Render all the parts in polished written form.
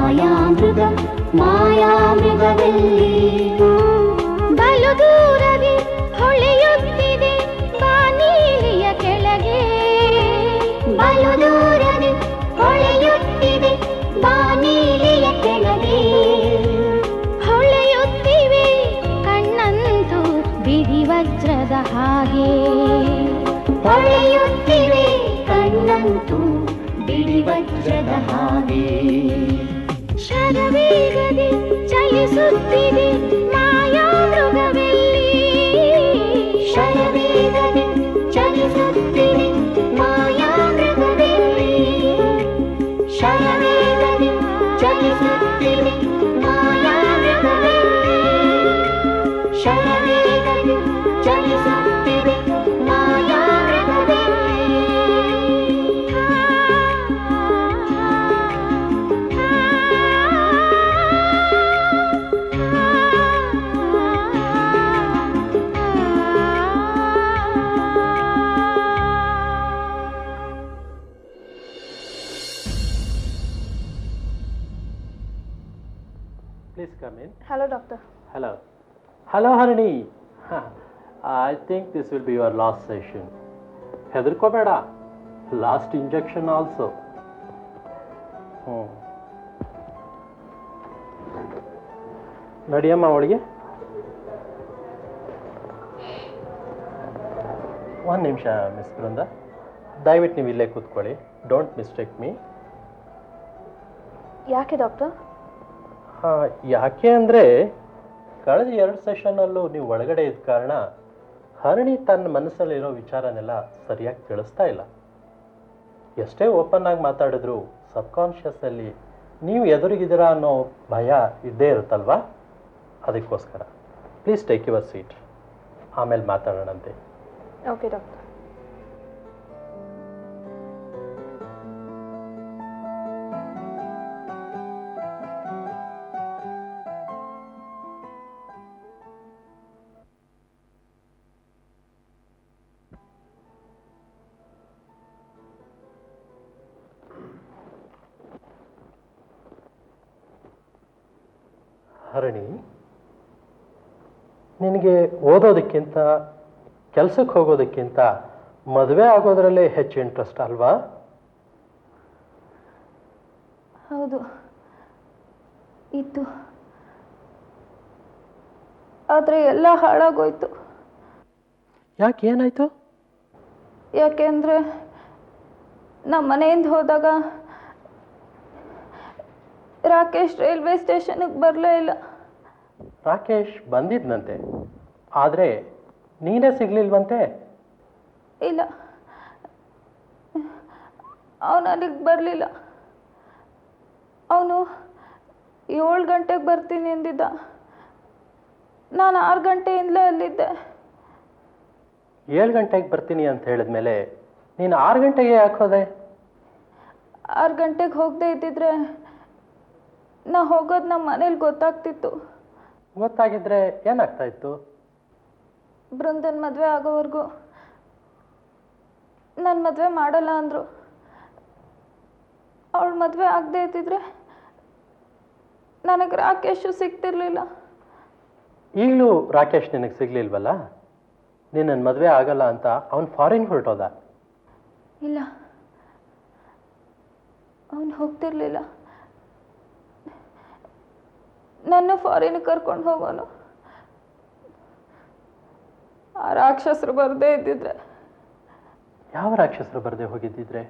ಮಾಯಾಮೃಗ ಮಾಯಾಮೃಗವೆಲ್ಲಿ ಬಲು ದೂರದಿ ಹೊಳೆಯುತ್ತಿದೆ ಬಾನೀಲಿಯ ಕೆಳಗೆ ಬಲು ದೂರದಿ ಹೊಳೆಯುತ್ತಿದೆ ಬಾನೀಲಿಯ ಕೆಳಗೆ ಹೊಳೆಯುತ್ತಿವೆ ಕಣ್ಣಂತೂ ಬಿಡಿ ವಜ್ರದ ಹಾಗೆ ಹೊಳೆಯುತ್ತಿವೆ ಕಣ್ಣಂತೂ ಬಿಡಿ ವಜ್ರದ ಹಾಗೆ ಶರವೇಗದೆ ಚಲಿಸುತ್ತಿದೆ ಮಾಯಾಮೃಗವೆಲ್ಲಿ ಶರವೇಗದೆ ಚಲಿಸುತ್ತಿದೆ ಮಾಯಾಮೃಗವೆಲ್ಲಿ ಶರವೇಗದೆ ಚಲಿಸುತ್ತಿದೆ ಮಾಯಾಮೃಗವೆಲ್ಲಿ ಶರವೇಗದೆ ಚಲಿಸುತ್ತಿದೆ Please come in. Hello, doctor. Hello. Hello, Harini. I think this will be your last session. ಹೆದರ್ಕೋಬೇಡ, ಲಾಸ್ಟ್ ಇಂಜೆಕ್ಷನ್ ಆಲ್ಸೋ. ನಡಿಯಮ್ಮ ಅವಳಿಗೆ. ಒಂದು ನಿಮಿಷ ಮಿಸ್ ಬೃಂದ, ದಯವಿಟ್ಟು ನೀವು ಇಲ್ಲೇ ಕೂತ್ಕೊಳ್ಳಿ. Don't mistake me. ಯಾಕೆ ಡಾಕ್ಟರ್? ಯಾಕೆ ಅಂದರೆ ಕಳೆದ 2 ಸೆಷನ್ನಲ್ಲೂ ನೀವು ಒಳಗಡೆ ಇದ್ದ ಕಾರಣ ಹರಣಿ ತನ್ನ ಮನಸ್ಸಲ್ಲಿರೋ ವಿಚಾರನೆಲ್ಲ ಸರಿಯಾಗಿ ತಿಳಿಸ್ತಾ ಇಲ್ಲ. ಎಷ್ಟೇ ಓಪನ್ ಆಗಿ ಮಾತಾಡಿದ್ರು ಸಬ್ಕಾನ್ಷಿಯಸ್ಸಲ್ಲಿ ನೀವು ಎದುರಿಗಿದ್ದೀರಾ ಅನ್ನೋ ಭಯ ಇದ್ದೇ ಇರುತ್ತಲ್ವಾ? ಅದಕ್ಕೋಸ್ಕರ ಪ್ಲೀಸ್ ಟೇಕ್ ಯುವರ್ ಸೀಟ್, ಆಮೇಲೆ ಮಾತಾಡೋಣಂತೆ. Okay doctor. ಹರಣಿ, ನಿನಗೆ ಓದೋದಕ್ಕಿಂತ ಕೆಲಸಕ್ಕೆ ಹೋಗೋದಕ್ಕಿಂತ ಮದುವೆ ಆಗೋದ್ರಲ್ಲೇ ಹೆಚ್ಚು ಇಂಟ್ರೆಸ್ಟ್ ಅಲ್ವಾ? ಹೌದು, ಇತ್ತು. ಆದರೆ ಎಲ್ಲ ಹಾಳಾಗೋಯ್ತು. ಯಾಕೆ, ಏನಾಯ್ತು? ಯಾಕೆಂದರೆ ನಮ್ಮ ಮನೆಯಿಂದ ಹೋದಾಗ ರಾಕೇಶ್ ರೈಲ್ವೆ ಸ್ಟೇಷನ್ಗೆ ಬರಲೇ ಇಲ್ಲ. ರಾಕೇಶ್ ಬಂದಿದ್ನಂತೆ, ಆದರೆ ನೀನೇ ಸಿಗ್ಲಿಲ್ವಂತೆ? ಇಲ್ಲ, ಅವನು ಅಲ್ಲಿಗೆ ಬರಲಿಲ್ಲ. ಅವನು 7 ಗಂಟೆಗೆ ಬರ್ತೀನಿ ಎಂದಿದ್ದ. ನಾನು 6 ಗಂಟೆಯಿಂದಲೇ ಅಲ್ಲಿದ್ದೆ. 7 ಗಂಟೆಗೆ ಬರ್ತೀನಿ ಅಂತ ಹೇಳಿದ್ಮೇಲೆ ನೀನು 6 ಗಂಟೆಗೆ ಯಾಕೆ ಹೋದೆ? 6 ಗಂಟೆಗೆ ಹೋಗದೆ ಇದ್ದಿದ್ರೆ ನಾ ಹೋಗೋದು ನಮ್ಮ ಮನೇಲಿ ಗೊತ್ತಾಗ್ತಿತ್ತು. ಗೊತ್ತಾಗಿದ್ರೆ ಏನಾಗ್ತಾ ಇತ್ತು? ಬೃಂದನ್ ಮದುವೆ ಆಗೋವರೆಗೂ ನನ್ನ ಮದುವೆ ಮಾಡಲ್ಲ ಅಂದರು. ಅವಳು ಮದುವೆ ಆಗದೆ ಇದ್ದಿದ್ರೆ ನನಗೆ ರಾಕೇಶು ಸಿಗ್ತಿರ್ಲಿಲ್ಲ. ಈಗಲೂ ರಾಕೇಶ್ ನಿನಗೆ ಸಿಗ್ಲಿಲ್ವಲ್ಲ? ನಿನ್ನ ಮದುವೆ ಆಗಲ್ಲ ಅಂತ ಅವನು ಫಾರಿನ್ ಹೊರಟೋದ? ಇಲ್ಲ, ಅವನು ಹೋಗ್ತಿರ್ಲಿಲ್ಲ. ನನ್ನ ಫಾರಿನ್ ಕರ್ಕೊಂಡು ಹೋಗೋನು. ಆ ರಾಕ್ಷಸರು ಬರದೇ ಇದ್ದಿದ್ರೆ. ಯಾವ ರಾಕ್ಷಸರು ಬರದೆ ಹೋಗಿದ್ದಿದ್ರೆ?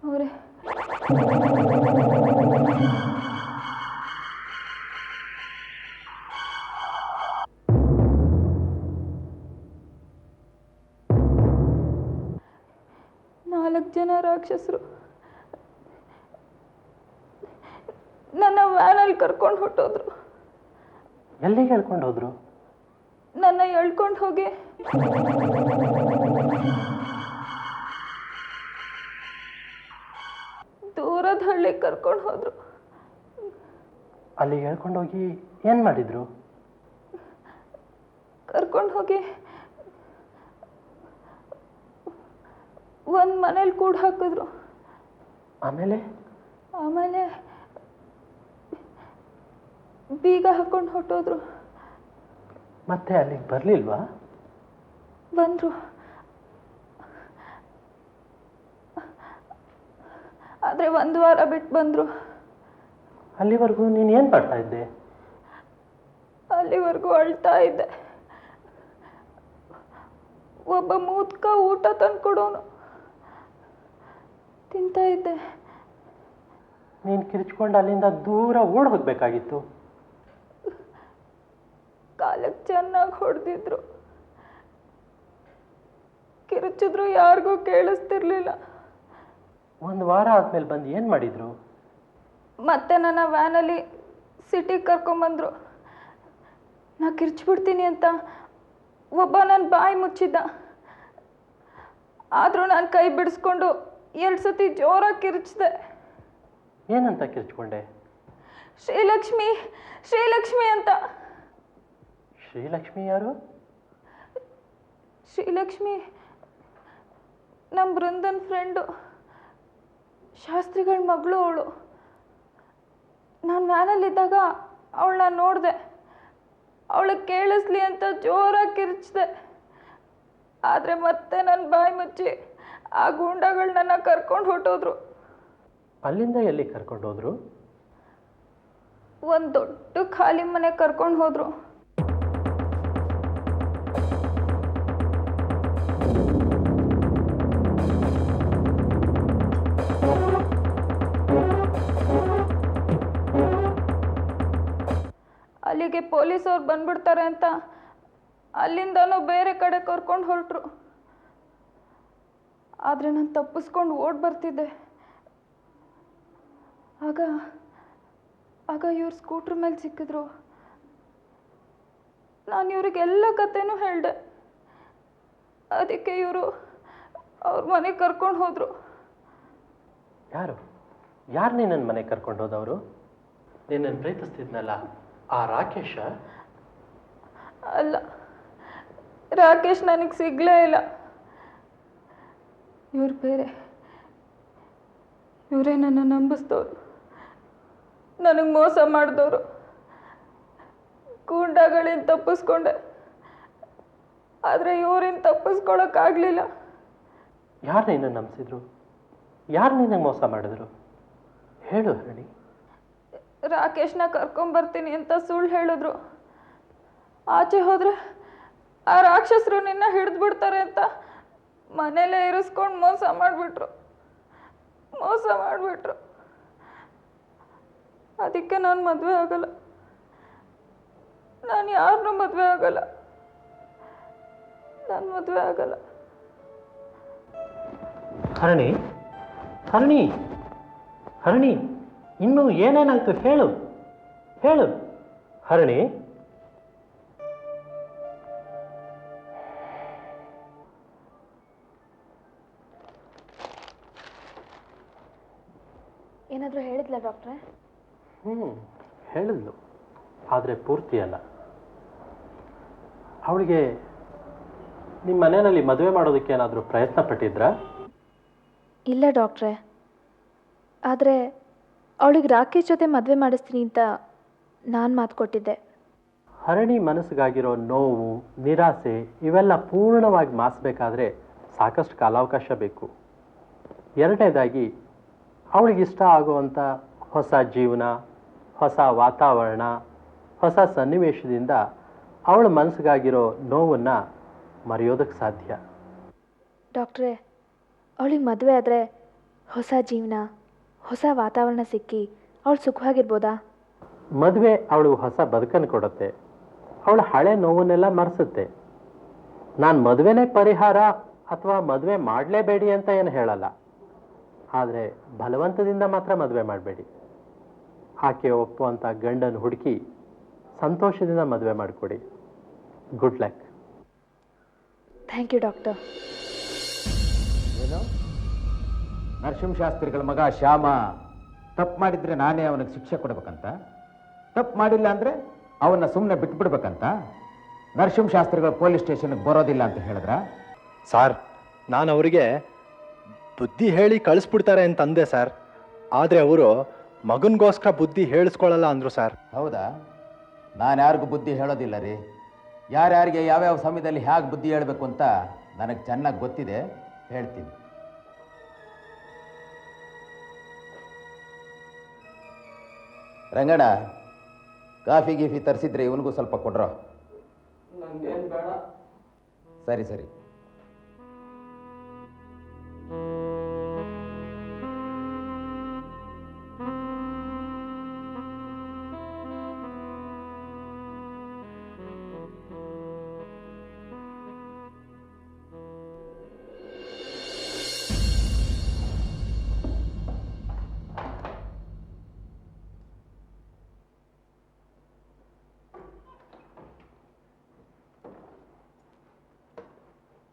ಅವರೇ. ನಾಲ್ಕು ಜನ ರಾಕ್ಷಸರು ನನ್ನ ವ್ಯಾನಲ್ಲಿ ಕರ್ಕೊಂಡು ಹೊಟ್ಟೋದ್ರು. ಎಲ್ಲಿಗೆ ಹೇಳ್ಕೊಂಡು ಹೋದ್ರು? ನನ್ನ ಎಳ್ಕೊಂಡು ಹೋಗಿ ದೂರದ ಹಳ್ಳಿಗೆ ಕರ್ಕೊಂಡು ಹೋದ್ರು. ಅಲ್ಲಿ ಹೇಳ್ಕೊಂಡೋಗಿ ಏನು ಮಾಡಿದ್ರು? ಕರ್ಕೊಂಡು ಹೋಗಿ ಒಂದು ಮನೇಲಿ ಕೂಡ ಹಾಕಿದ್ರು. ಆಮೇಲೆ ಆಮೇಲೆ ಬೀಗ ಹಾಕೊಂಡು ಹೊಟ್ಟೋದ್ರು. ಮತ್ತೆ ಅಲ್ಲಿಗೆ ಬರಲಿಲ್ವಾ? ಬಂದರು. ಆದರೆ 1 ವಾರ ಬಿಟ್ಟು ಬಂದರು. ಅಲ್ಲಿವರೆಗೂ ನೀನು ಏನು ಮಾಡ್ತಾ ಇದ್ದೆ? ಅಲ್ಲಿವರೆಗೂ ಅಳ್ತಾ ಇದ್ದೆ. ಒಬ್ಬ ಮೂತ್ಕ ಊಟ ತಂದ್ಕೊಡೋನು, ತಿಂತಾ ಇದ್ದೆ. ನೀನು ಕಿರ್ಚ್ಕೊಂಡು ಅಲ್ಲಿಂದ ದೂರ ಓಡ್ ಹೋಗ್ಬೇಕಾಗಿತ್ತು. ಕಾಲಕ್ಕೆ ಚೆನ್ನಾಗಿ ಹೊಡೆದಿದ್ರು. ಕಿರುಚಿದ್ರು ಯಾರಿಗೂ ಕೇಳಿಸ್ತಿರ್ಲಿಲ್ಲ. 1 ವಾರ ಆದ್ಮೇಲೆ ಬಂದು ಏನು ಮಾಡಿದ್ರು? ಮತ್ತೆ ನನ್ನ ವ್ಯಾನಲ್ಲಿ ಸಿಟಿಗೆ ಕರ್ಕೊಂಬಂದ್ರು. ನಾ ಕಿರ್ಚ್ಬಿಡ್ತೀನಿ ಅಂತ ಒಬ್ಬ ನನ್ನ ಬಾಯಿ ಮುಚ್ಚಿದ್ದ. ಆದರೂ ನಾನು ಕೈ ಬಿಡಿಸ್ಕೊಂಡು 2 ಸತಿ ಜೋರಾಗಿ ಕಿರ್ಚಿದೆ. ಏನಂತ ಕಿರ್ಚ್ಕೊಂಡೆ? ಶ್ರೀಲಕ್ಷ್ಮಿ ಶ್ರೀಲಕ್ಷ್ಮಿ ಅಂತ. ಶ್ರೀಲಕ್ಷ್ಮಿ ಯಾರು? ಶ್ರೀಲಕ್ಷ್ಮಿ ನಮ್ಮ ಬೃಂದನ್ ಫ್ರೆಂಡು, ಶಾಸ್ತ್ರಿಗಳ ಮಗಳು ಅವಳು. ನಾನು ವ್ಯಾನಲ್ಲಿದ್ದಾಗ ಅವಳನ್ನ ನೋಡಿದೆ. ಅವಳಿಗೆ ಕೇಳಿಸ್ಲಿ ಅಂತ ಜೋರಾಗಿ ಕಿರ್ಚಿದೆ. ಆದರೆ ಮತ್ತೆ ನನ್ನ ಬಾಯಿ ಮುಚ್ಚಿ ಆ ಗೂಂಡಗಳು ನನ್ನ ಕರ್ಕೊಂಡು ಹೊಟ್ಟೋದ್ರು. ಅಲ್ಲಿಂದ ಎಲ್ಲಿ ಕರ್ಕೊಂಡು ಹೋದ್ರು? ಒಂದು ದೊಡ್ಡ ಖಾಲಿ ಮನೆ ಕರ್ಕೊಂಡು ಹೋದ್ರು. ಅಲ್ಲಿಗೆ ಪೊಲೀಸವ್ರು ಬಂದ್ಬಿಡ್ತಾರೆ ಅಂತ ಅಲ್ಲಿಂದನೂ ಬೇರೆ ಕಡೆ ಕರ್ಕೊಂಡು ಹೊರಟ್ರು. ಆದರೆ ನಾನು ತಪ್ಪಿಸ್ಕೊಂಡು ಓಡ್ ಬರ್ತಿದ್ದೆ. ಆಗ ಇವ್ರು ಸ್ಕೂಟ್ರ್ ಮೇಲೆ ಸಿಕ್ಕಿದ್ರು. ನಾನು ಇವ್ರಿಗೆಲ್ಲ ಕಥೆನೂ ಹೇಳಿದೆ. ಅದಕ್ಕೆ ಇವರು ಅವ್ರ ಮನೆಗೆ ಕರ್ಕೊಂಡು ಹೋದರು. ಯಾರು ನಿನ್ನ ಮನೆಗೆ ಕರ್ಕೊಂಡು ಹೋದವರು? ನಿನ್ನನ್ನು ಪ್ರೀತಿಸ್ತಿದ್ನಲ್ಲ ಆ ರಾಕೇಶ? ಅಲ್ಲ, ರಾಕೇಶ್ ನನಗೆ ಸಿಗಲೇ ಇಲ್ಲ. ಇವ್ರು ಬೇರೆ. ಇವರೇ ನನ್ನ ನಂಬಿಸ್ದವರು, ನನಗೆ ಮೋಸ ಮಾಡಿದವರು. ಗೂಂಡಾಗಳಿಂದ ತಪ್ಪಿಸ್ಕೊಂಡೆ, ಆದರೆ ಇವರಿಂದ ತಪ್ಪಿಸ್ಕೊಳಕ್ಕಾಗಲಿಲ್ಲ. ಯಾರು ನಿನ್ನ ನಂಬಿಸಿದ್ರು? ಯಾರು ನಿನಗೆ ಮೋಸ ಮಾಡಿದ್ರು? ಹೇಳು ಹರಣಿ. ರಾಕೇಶ್ನ ಕರ್ಕೊಂಬರ್ತೀನಿ ಅಂತ ಸುಳ್ಳು ಹೇಳಿದ್ರು. ಆಚೆ ಹೋದರೆ ಆ ರಾಕ್ಷಸರು ನಿನ್ನ ಹಿಡಿದು ಬಿಡ್ತಾರೆ ಅಂತ ಮನೇಲೇ ಇರಿಸ್ಕೊಂಡು ಮೋಸ ಮಾಡಿಬಿಟ್ರು. ಅದಕ್ಕೆ ನಾನು ಮದುವೆ ಆಗಲ್ಲ. ನಾನು ಯಾರನ್ನೂ ಮದುವೆ ಆಗಲ್ಲ. ನಾನು ಮದುವೆ ಆಗಲ್ಲ. ಹರಣಿ, ಹರಣಿ, ಹರಣಿ, ಇನ್ನೂ ಏನೇನಾಯ್ತು ಹೇಳು, ಹೇಳು ಹರಣಿ. ಏನಾದರೂ ಹೇಳಿದ್ಲ ಡಾಕ್ಟ್ರೆ? ಹೇಳಿದ್ಲು, ಆದರೆ ಪೂರ್ತಿ ಅಲ್ಲ. ಅವಳಿಗೆ ನಿಮ್ಮ ಮನೆಯಲ್ಲಿ ಮದುವೆ ಮಾಡೋದಕ್ಕೆ ಏನಾದರೂ ಪ್ರಯತ್ನ ಪಟ್ಟಿದ್ರಾ? ಇಲ್ಲ ಡಾಕ್ಟ್ರೆ, ಆದರೆ ಅವಳಿಗೆ ರಾಕೇಶ್ ಜೊತೆ ಮದುವೆ ಮಾಡಿಸ್ತೀನಿ ಅಂತ ನಾನು ಮಾತು ಕೊಟ್ಟಿದ್ದೆ. ಹರಣಿ ಮನಸ್ಸಿಗಾಗಿರೋ ನೋವು, ನಿರಾಸೆ ಇವೆಲ್ಲ ಪೂರ್ಣವಾಗಿ ಮಾಸಬೇಕಾದ್ರೆ ಸಾಕಷ್ಟು ಕಾಲಾವಕಾಶ ಬೇಕು. ಎರಡನೇದಾಗಿ ಅವಳಿಗಿಷ್ಟ ಆಗುವಂಥ ಹೊಸ ಜೀವನ, ಹೊಸ ವಾತಾವರಣ, ಹೊಸ ಸನ್ನಿವೇಶದಿಂದ ಅವಳ ಮನಸ್ಸಿಗಾಗಿರೋ ನೋವನ್ನು ಮರೆಯೋದಕ್ಕೆ ಸಾಧ್ಯ. ಡಾಕ್ಟ್ರೇ, ಅವಳಿಗೆ ಮದುವೆ ಆದರೆ ಹೊಸ ಜೀವನ, ಹೊಸ ವಾತಾವರಣ ಸಿಕ್ಕಿ ಅವಳು ಸುಖವಾಗಿರ್ಬೋದಾ? ಮದುವೆ ಅವಳಿಗೆ ಹೊಸ ಬದುಕನ್ನು ಕೊಡುತ್ತೆ. ಅವಳ ಹಳೆ ನೋವನ್ನೆಲ್ಲ ಮರೆಸುತ್ತೆ. ನಾನು ಮದುವೆನೇ ಪರಿಹಾರ ಅಥವಾ ಮದುವೆ ಮಾಡಲೇಬೇಡಿ ಅಂತ ಏನು ಹೇಳಲ್ಲ. ಆದರೆ ಬಲವಂತದಿಂದ ಮಾತ್ರ ಮದುವೆ ಮಾಡಬೇಡಿ. ಆಕೆ ಒಪ್ಪುವಂಥ ಗಂಡನ್ನು ಹುಡುಕಿ ಸಂತೋಷದಿಂದ ಮದುವೆ ಮಾಡಿಕೊಡಿ. Good luck. Thank you doctor. ಏನು, ನರಸಿಂಹಶಾಸ್ತ್ರಿಗಳ ಮಗ ಶ್ಯಾಮ ತಪ್ಪು ಮಾಡಿದ್ರೆ ನಾನೇ ಅವನಿಗೆ ಶಿಕ್ಷೆ ಕೊಡ್ಬೇಕಂತ? ತಪ್ಪು ಮಾಡಿಲ್ಲ ಅಂದರೆ ಅವನ್ನ ಸುಮ್ಮನೆ ಬಿಟ್ಬಿಡ್ಬೇಕಂತ? ನರಸಿಂಹಶಾಸ್ತ್ರಿಗಳು ಪೊಲೀಸ್ ಸ್ಟೇಷನ್ಗೆ ಬರೋದಿಲ್ಲ ಅಂತ ಹೇಳಿದ್ರ? ಸಾರ್, ನಾನು ಅವರಿಗೆ ಬುದ್ಧಿ ಹೇಳಿ ಕಳಿಸ್ಬಿಡ್ತಾರೆ ಅಂತ ಅಂದೆ ಸರ್. ಆದರೆ ಅವರು ಮಗನಿಗೋಸ್ಕರ ಬುದ್ಧಿ ಹೇಳಿಸ್ಕೊಳ್ಳಲ್ಲ ಅಂದರು ಸರ್. ಹೌದಾ? ನಾನು ಯಾರಿಗೂ ಬುದ್ಧಿ ಹೇಳೋದಿಲ್ಲ ರೀ. ಯಾರ್ಯಾರಿಗೆ ಯಾವ್ಯಾವ ಸಮಯದಲ್ಲಿ ಹೇಗೆ ಬುದ್ಧಿ ಹೇಳಬೇಕು ಅಂತ ನನಗೆ ಚೆನ್ನಾಗಿ ಗೊತ್ತಿದೆ, ಹೇಳ್ತೀನಿ. ರಂಗಣ್ಣ, ಕಾಫಿ ಗೀಫಿ ತರಿಸಿದ್ರೆ ಇವನಿಗೂ ಸ್ವಲ್ಪ ಕೊಡ್ರೋ. ಸರಿ ಸರಿ.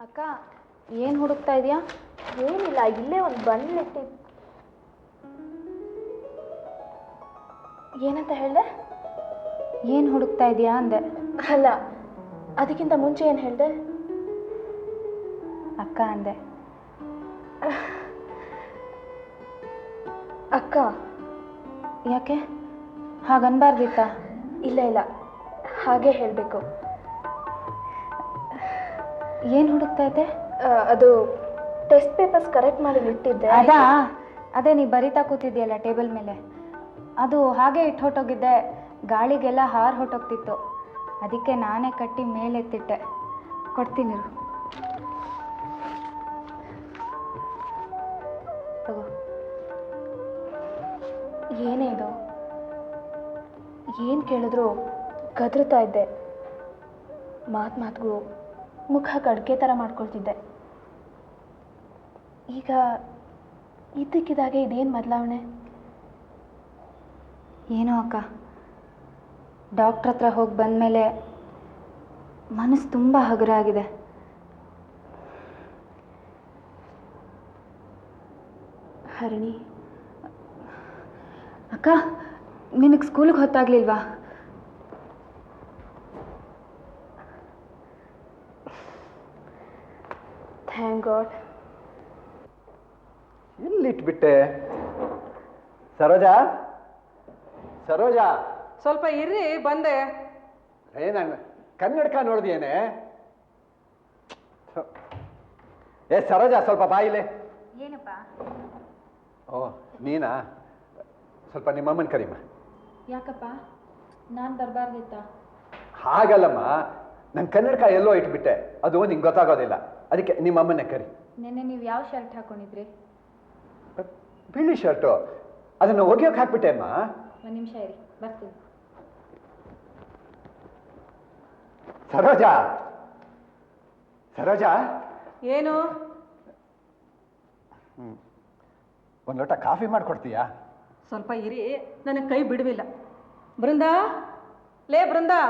ಅಕ್ಕ, ಏನು ಹುಡುಕ್ತಾ ಇದೆಯಾ? ಏನಿಲ್ಲ, ಇಲ್ಲೇ ಒಂದು ಬಂಡ್ಲಿಟ್ಟಿ. ಏನಂತ ಹೇಳಿದೆ? ಏನು ಹುಡುಕ್ತಾ ಇದೆಯಾ ಅಂದೆ. ಅಲ್ಲ, ಅದಕ್ಕಿಂತ ಮುಂಚೆ ಏನು ಹೇಳಿದೆ? ಅಕ್ಕ ಅಂದೆ. ಅಕ್ಕ ಯಾಕೆ ಹಾಗನ್ಬಾರ್ದಿತ್ತ? ಇಲ್ಲ ಇಲ್ಲ, ಹಾಗೆ ಹೇಳಬೇಕು. ಏನು ಹುಡುಕ್ತಾ ಇದ್ದೆ? ಅದು ಟೆಸ್ಟ್ ಪೇಪರ್ಸ್ ಕರೆಕ್ಟ್ ಮಾಡಿ ಇಟ್ಟಿದ್ದೆ. ಅದೇ ನೀ ಬರಿತಾ ಕೂತಿದ್ಯಲ್ಲ ಟೇಬಲ್ ಮೇಲೆ, ಅದು ಹಾಗೆ ಇಟ್ಟು ಹೊಟ್ಟೋಗಿದ್ದೆ. ಗಾಳಿಗೆಲ್ಲ ಹಾರು ಹೊಟ್ಟೋಗ್ತಿತ್ತು, ಅದಕ್ಕೆ ನಾನೇ ಕಟ್ಟಿ ಮೇಲೆತ್ತಿಟ್ಟೆ. ಕೊಡ್ತೀನಿ ತಗೋ. ಏನೇ ಇದು? ಏನು ಕೇಳಿದ್ರು ಗದರ್ತಾ ಇದ್ದೆ. ಮಾತಿಗೂ ಮುಖ ಕಡ್ಕೆ ಥರ ಮಾಡ್ಕೊಳ್ತಿದ್ದೆ. ಈಗ ಇದ್ದಕ್ಕಿದ್ದಾಗೆ ಇದೇನು ಬದಲಾವಣೆ? ಏನೋ ಅಕ್ಕ, ಡಾಕ್ಟ್ರ್ ಹತ್ರ ಹೋಗಿ ಬಂದಮೇಲೆ ಮನಸ್ಸು ತುಂಬ ಹಗುರ ಆಗಿದೆ. ಹರಿಣಿ ಅಕ್ಕ, ನಿನಗೆ ಸ್ಕೂಲಿಗೆ ಹೊತ್ತಾಗ್ಲಿಲ್ವಾ? Thank God. ಎಲ್ಲಿಟ್ಬಿಟ್ಟೆ? ಸರೋಜಾ, ಸರೋಜಾ, ಸ್ವಲ್ಪ ಇರ್ರಿ, ಬಂದೆ. ನಾನು ಕನ್ನಡಕ ನೋಡಿದೇನೆ. ಏ ಸರೋಜಾ, ಸ್ವಲ್ಪ ಬಾಯಿಲೆ. ಏನಪ್ಪ? ಓ ನೀನಾ? ಸ್ವಲ್ಪ ನಿಮ್ಮಮ್ಮನ ಕರಿಮ್ಮ. ಯಾಕಪ್ಪ, ನಾನು ಬರಬಾರ್ದಿತ್ತ? ಹಾಗಲ್ಲಮ್ಮ, ನನ್ನ ಕನ್ನಡಕ ಎಲ್ಲೋ ಇಟ್ಬಿಟ್ಟೆ, ಅದು ನಿಂಗೆ ಗೊತ್ತಾಗೋದಿಲ್ಲ, ಅದಕ್ಕೆ ನಿಮ್ಮಮ್ಮನ್ನೇ ಕರಿ. ನೆನ್ನೆ ನೀವು ಯಾವ ಶರ್ಟ್ ಹಾಕೊಂಡಿದ್ರಿ? ಬಿಳಿ ಶರ್ಟು, ಅದನ್ನು ಒಗೆಯೋಕೆ ಹಾಕ್ಬಿಟ್ಟೆ ಅಮ್ಮ. ಒಂದು ನಿಮಿಷ ಇರಿ, ಬರ್ತೀನಿ. ಸರೋಜಾ, ಸರೋಜಾ, ಏನು? ಒಂದು ಲೋಟ ಕಾಫಿ ಮಾಡಿಕೊಡ್ತೀಯಾ? ಸ್ವಲ್ಪ ಇರಿ, ನನಗೆ ಕೈ ಬಿಡುವಿಲ್ಲ. ಬೃಂದಾ, ಲೇ ಬೃಂದಾ.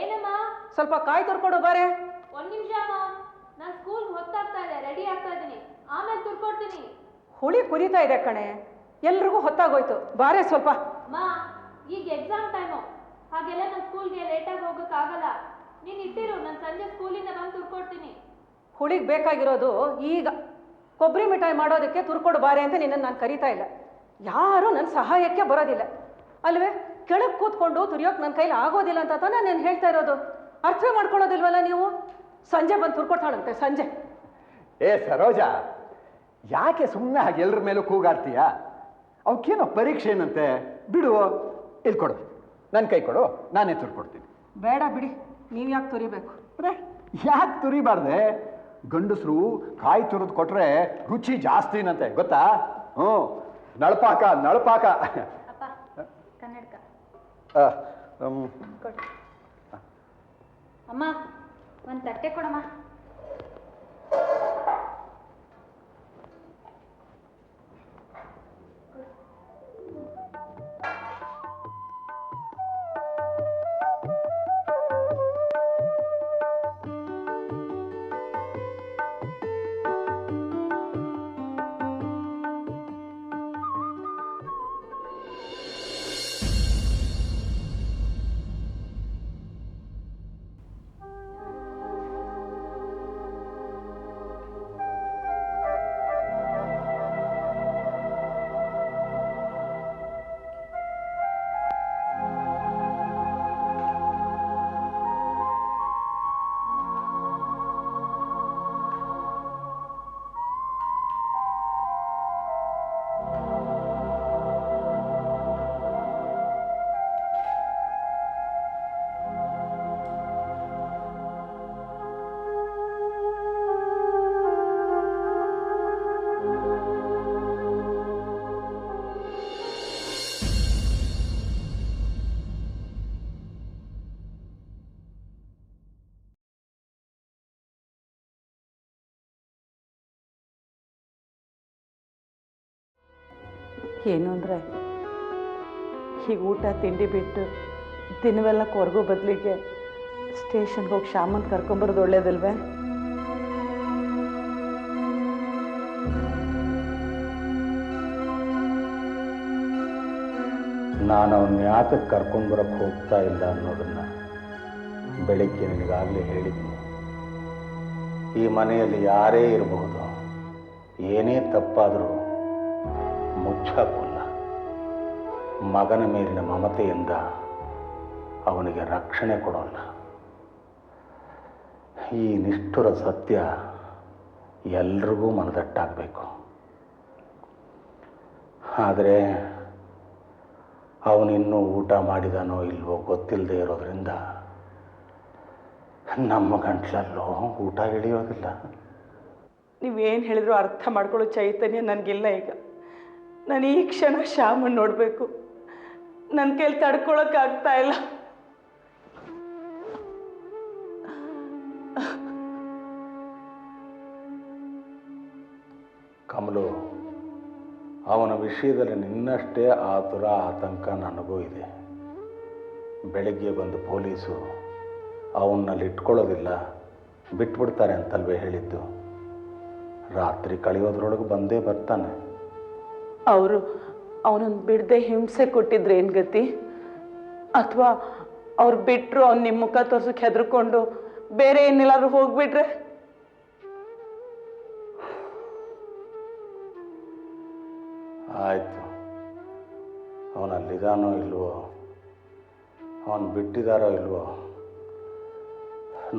ಏನಮ್ಮ? ಸ್ವಲ್ಪ ಕಾಯಿ ತುರ್ಕೊಡು ಬಾರೆ. ಒಂದು ನಿಮಿಷ ಅಮ್ಮ, ನಾನು ಸ್ಕೂಲ್ಗೆ ಹೊತ್ತಾಗ್ತಾ ಇದೆ, ರೆಡಿ ಆಗ್ತಾ ಇದ್ದೀನಿ, ಆಮೇಲೆ ತುರ್ಕೊಡ್ತೀನಿ. ಹುಳಿ ಕುರಿತಾ ಇದೆ ಕಣೆ, ಎಲ್ರಿಗೂ ಹೊತ್ತಾಗೋಯ್ತು, ಬಾರೆ ಸ್ವಲ್ಪ. ಮಾ, ಈಗ ಎಕ್ಸಾಮ್ ಟೈಮು, ಹಾಗೆಲ್ಲ ನಾನು ಸ್ಕೂಲ್ಗೆ ಲೇಟಾಗಿ ಹೋಗೋಕ್ಕಾಗಲ್ಲ. ನೀನು ಇಟ್ಟಿರು, ನಾನು ಸಂಜೆ ಸ್ಕೂಲಿಂದ ಬಂದು ತುರ್ಕೊಡ್ತೀನಿ. ಹುಳಿಗೆ ಬೇಕಾಗಿರೋದು ಈಗ. ಕೊಬ್ಬರಿ ಮಿಠಾಯಿ ಮಾಡೋದಕ್ಕೆ ತುರ್ಕೊಡು ಬಾರೆ ಅಂತ ನಿನ್ನನ್ನು ನಾನು ಕರೀತಾ ಇಲ್ಲ. ಯಾರೂ ನನ್ನ ಸಹಾಯಕ್ಕೆ ಬರೋದಿಲ್ಲ ಅಲ್ವೇ? ಕೆಳಗೆ ಕೂತ್ಕೊಂಡು ತುರಿಯೋಕೆ ನನ್ನ ಕೈಲಿ ಆಗೋದಿಲ್ಲ ಅಂತ ತಾನೇ ನಾನು ಹೇಳ್ತಾ ಇರೋದು. ಅರ್ಥ ಮಾಡ್ಕೊಳ್ಳೋದಿಲ್ವಲ್ಲ ನೀವು? ಸಂಜೆ ಬಂದು ತುರ್ಕೊಟ್ಟಾಳಂತೆ, ಸಂಜೆ. ಏ ಸರೋಜಾ, ಯಾಕೆ ಸುಮ್ಮನೆ ಹಾಗೆ ಎಲ್ಲರ ಮೇಲೂ ಕೂಗಾಡ್ತೀಯಾ? ಅವಕ್ಕೇನೋ ಪರೀಕ್ಷೆ ಏನಂತೆ, ಬಿಡು. ಇಲ್ಲಿ ಕೊಡು, ನನ್ನ ಕೈ ಕೊಡು, ನಾನೇ ತುರ್ಕೊಡ್ತೀನಿ. ಬೇಡ ಬಿಡಿ, ನೀವು ಯಾಕೆ ತುರಿಬೇಕು? ಯಾಕೆ ತುರಿಬಾರ್ದೆ? ಗಂಡಸರು ಕಾಯಿ ತುರಿದು ಕೊಟ್ರೆ ರುಚಿ ಜಾಸ್ತಿನಂತೆ, ಗೊತ್ತಾ? ಹ್ಞೂ, ನಳಪಾಕ ನಳಪಾಕ. ಅಪ್ಪ, ಕನ್ನಡಕ ಕೊಡು. ಅಮ್ಮ, ಒಂದು ತಟ್ಟೆ ಕೊಡಮ್ಮ. ಏನು ಅಂದರೆ ಹೀಗೆ ಊಟ ತಿಂಡಿ ಬಿಟ್ಟು ದಿನವೆಲ್ಲ ಕೊರಗೋ ಬದಲಿಗೆ ಸ್ಟೇಷನ್ಗೆ ಹೋಗಿ ಶ್ಯಾಮನ್ ಕರ್ಕೊಂಬರೋದು ಒಳ್ಳೇದಲ್ವೇ? ನಾನು ಅವನ್ನ ಯಾತಕ್ಕೆ ಕರ್ಕೊಂಡು ಬರೋಕ್ಕೆ ಹೋಗ್ತಾ ಇಲ್ಲ ಅನ್ನೋದನ್ನು ಬೆಳಿಗ್ಗೆ ನಿನಗಾಗಲೇ ಹೇಳಿದ್ದೀನಿ. ಈ ಮನೆಯಲ್ಲಿ ಯಾರೇ ಇರಬಹುದು, ಏನೇ ತಪ್ಪಾದರೂ ಮುಚ್ಚಾಕೋಲ್ಲ. ಮಗನ ಮೇಲಿನ ಮಮತೆಯಿಂದ ಅವನಿಗೆ ರಕ್ಷಣೆ ಕೊಡೋಲ್ಲ. ಈ ನಿಷ್ಠುರ ಸತ್ಯ ಎಲ್ರಿಗೂ ಮನದಟ್ಟಾಗಬೇಕು. ಆದರೆ ಅವನಿನ್ನೂ ಊಟ ಮಾಡಿದಾನೋ ಇಲ್ವೋ ಗೊತ್ತಿಲ್ಲದೆ ಇರೋದ್ರಿಂದ ನಮ್ಮ ಗಂಟ್ಲಲ್ಲೂ ಊಟ ಇಳಿಯೋದಿಲ್ಲ. ನೀವೇನು ಹೇಳಿದ್ರು ಅರ್ಥ ಮಾಡ್ಕೊಳ್ಳೋ ಚೈತನ್ಯ ನನಗಿಲ್ಲ. ಈಗ ನಾನು ಈ ಕ್ಷಣ ಶ್ಯಾಮನ್ ನೋಡಬೇಕು. ನನ್ನ ಕೈಲಿ ತಡ್ಕೊಳಕ್ಕಾಗ್ತಾ ಇಲ್ಲ. ಕಮಲು, ಅವನ ವಿಷಯದಲ್ಲಿ ನಿನ್ನಷ್ಟೇ ಆತುರ ಆತಂಕ ನನಗೂ ಇದೆ. ಬೆಳಗ್ಗೆ ಬಂದು ಪೊಲೀಸು ಅವನ್ನಲ್ಲಿ ಇಟ್ಕೊಳ್ಳೋದಿಲ್ಲ, ಬಿಟ್ಬಿಡ್ತಾರೆ ಅಂತಲ್ವೇ ಹೇಳಿದ್ದು. ರಾತ್ರಿ ಕಳೆಯೋದ್ರೊಳಗೆ ಬಂದೇ ಬರ್ತಾನೆ. ಅವರು ಅವನನ್ನು ಬಿಡದೆ ಹಿಂಸೆ ಕೊಟ್ಟಿದ್ರೆ ಏನು ಗತಿ? ಅಥವಾ ಅವ್ರು ಬಿಟ್ಟರು ಅವ್ನು ನಿಮ್ಮ ಮುಖ ತೋರ್ಸಕ್ಕೆ ಹೆದರ್ಕೊಂಡು ಬೇರೆ ಏನೆಲ್ಲಾದ್ರೂ ಹೋಗ್ಬಿಟ್ರೆ? ಆಯಿತು, ಅವನಲ್ಲಿದಾನೋ ಇಲ್ವೋ, ಅವನು ಬಿಟ್ಟಿದಾರೋ ಇಲ್ವೋ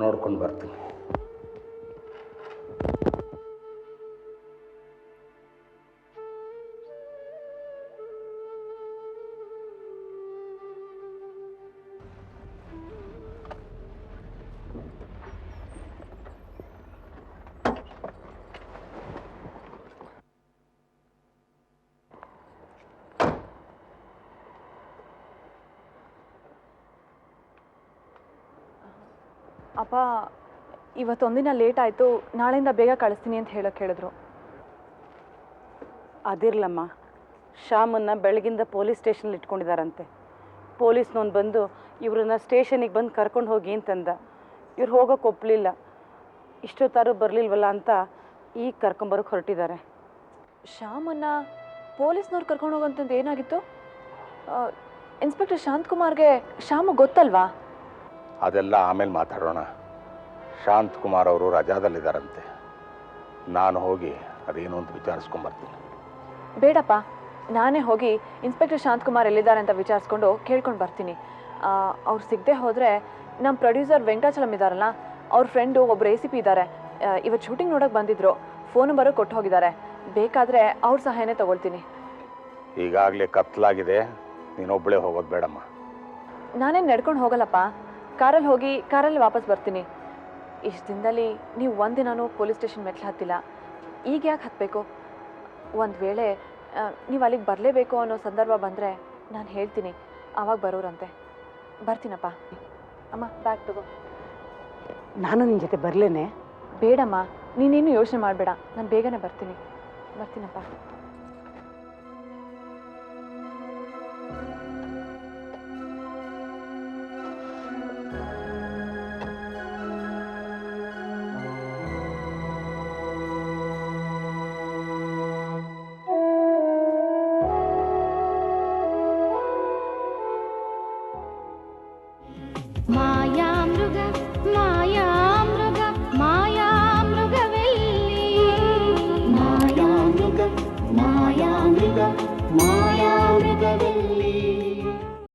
ನೋಡ್ಕೊಂಡು ಬರ್ತೀನಿ. ಅಪ್ಪ ಇವತ್ತೊಂದಿನ ಲೇಟ್ ಆಯಿತು, ನಾಳೆಯಿಂದ ಬೇಗ ಕಳಿಸ್ತೀನಿ ಅಂತ ಹೇಳೋಕೆ ಹೇಳಿದ್ರು. ಅದಿರ್ಲಮ್ಮ, ಶ್ಯಾಮನ್ನ ಬೆಳಗಿಂದ ಪೊಲೀಸ್ ಸ್ಟೇಷನಲ್ಲಿ ಇಟ್ಕೊಂಡಿದ್ದಾರಂತೆ. ಪೊಲೀಸ್ನವ್ನು ಬಂದು ಇವ್ರನ್ನ ಸ್ಟೇಷನಿಗೆ ಬಂದು ಕರ್ಕೊಂಡು ಹೋಗಿ ಅಂತಂದ. ಇವ್ರು ಹೋಗೋಕೆ ಒಪ್ಪಲಿಲ್ಲ. ಇಷ್ಟೊತ್ತಾರು ಬರಲಿಲ್ವಲ್ಲ ಅಂತ ಈಗ ಕರ್ಕೊಂಬರೋಕೆ ಹೊರಟಿದ್ದಾರೆ. ಶ್ಯಾಮನ್ನ ಪೊಲೀಸ್ನವ್ರು ಕರ್ಕೊಂಡು ಹೋಗೋಂಥದ್ದು ಏನಾಗಿತ್ತು? ಇನ್ಸ್ಪೆಕ್ಟರ್ ಶಾಂತಕುಮಾರ್ಗೆ ಶ್ಯಾಮ ಗೊತ್ತಲ್ವಾ? ಅದೆಲ್ಲ ಆಮೇಲೆ ಮಾತಾಡೋಣ. ಶಾಂತಕುಮಾರ್ ಅವರು ರಜಾದಲ್ಲಿದ್ದಾರಂತೆ. ನಾನು ಹೋಗಿ ಅದೇನು ಅಂತ ವಿಚಾರಿಸ್ಕೊಂಬರ್ತೀನಿ. ಬೇಡಪ್ಪ, ನಾನೇ ಹೋಗಿ ಇನ್ಸ್ಪೆಕ್ಟರ್ ಶಾಂತಕುಮಾರ್ ಎಲ್ಲಿದ್ದಾರೆ ಅಂತ ವಿಚಾರಿಸ್ಕೊಂಡು ಕೇಳ್ಕೊಂಡು ಬರ್ತೀನಿ. ಅವ್ರು ಸಿಗದೆ ಹೋದರೆ ನಮ್ಮ ಪ್ರೊಡ್ಯೂಸರ್ ವೆಂಕಟಾಚಲಂ ಇದ್ದಾರಲ್ಲ, ಅವ್ರ ಫ್ರೆಂಡು ಒಬ್ಬರು ACP ಇದ್ದಾರೆ. ಇವತ್ತು ಶೂಟಿಂಗ್ ನೋಡೋಕೆ ಬಂದಿದ್ರು. ಫೋನ್ ನಂಬರು ಕೊಟ್ಟು ಹೋಗಿದ್ದಾರೆ. ಬೇಕಾದರೆ ಅವ್ರ ಸಹಾಯನೇ ತಗೊಳ್ತೀನಿ. ಈಗಾಗಲೇ ಕತ್ಲಾಗಿದೆ, ನೀನೊಬ್ಬಳೇ ಹೋಗೋದು ಬೇಡಮ್ಮ. ನಾನೇನು ನಡ್ಕೊಂಡು ಹೋಗಲ್ಲಪ್ಪ, ಕಾರಲ್ಲಿ ಹೋಗಿ ಕಾರಲ್ಲಿ ವಾಪಸ್ ಬರ್ತೀನಿ. ಇಷ್ಟು ದಿನದಲ್ಲಿ ನೀವು ಒಂದಿನಾನು ಪೊಲೀಸ್ ಸ್ಟೇಷನ್ ಮೆಟ್ಲು ಹತ್ತಿಲ್ಲ, ಈಗ ಯಾಕೆ ಹತ್ತಬೇಕು? ಒಂದು ವೇಳೆ ನೀವು ಅಲ್ಲಿಗೆ ಬರಲೇಬೇಕು ಅನ್ನೋ ಸಂದರ್ಭ ಬಂದರೆ ನಾನು ಹೇಳ್ತೀನಿ, ಆವಾಗ ಬರೋರಂತೆ. ಬರ್ತೀನಪ್ಪ. ಅಮ್ಮ, ಬ್ಯಾಗ್ ತಗೋ. ನಾನು ನಿನ್ನ ಜೊತೆ ಬರಲೇನೆ? ಬೇಡಮ್ಮ, ನೀನೇನು ಯೋಚನೆ ಮಾಡಬೇಡ, ನಾನು ಬೇಗನೆ ಬರ್ತೀನಪ್ಪ. ಮಾಯಾಮೃಗ ಮಾಯಾಮೃಗ ಮಾಯಾಮೃಗವೆಲ್ಲಿ ಮಾಯಾಮೃಗ ಮಾಯಾಮೃಗ ಮಾಯಾಮೃಗವೆಲ್ಲಿ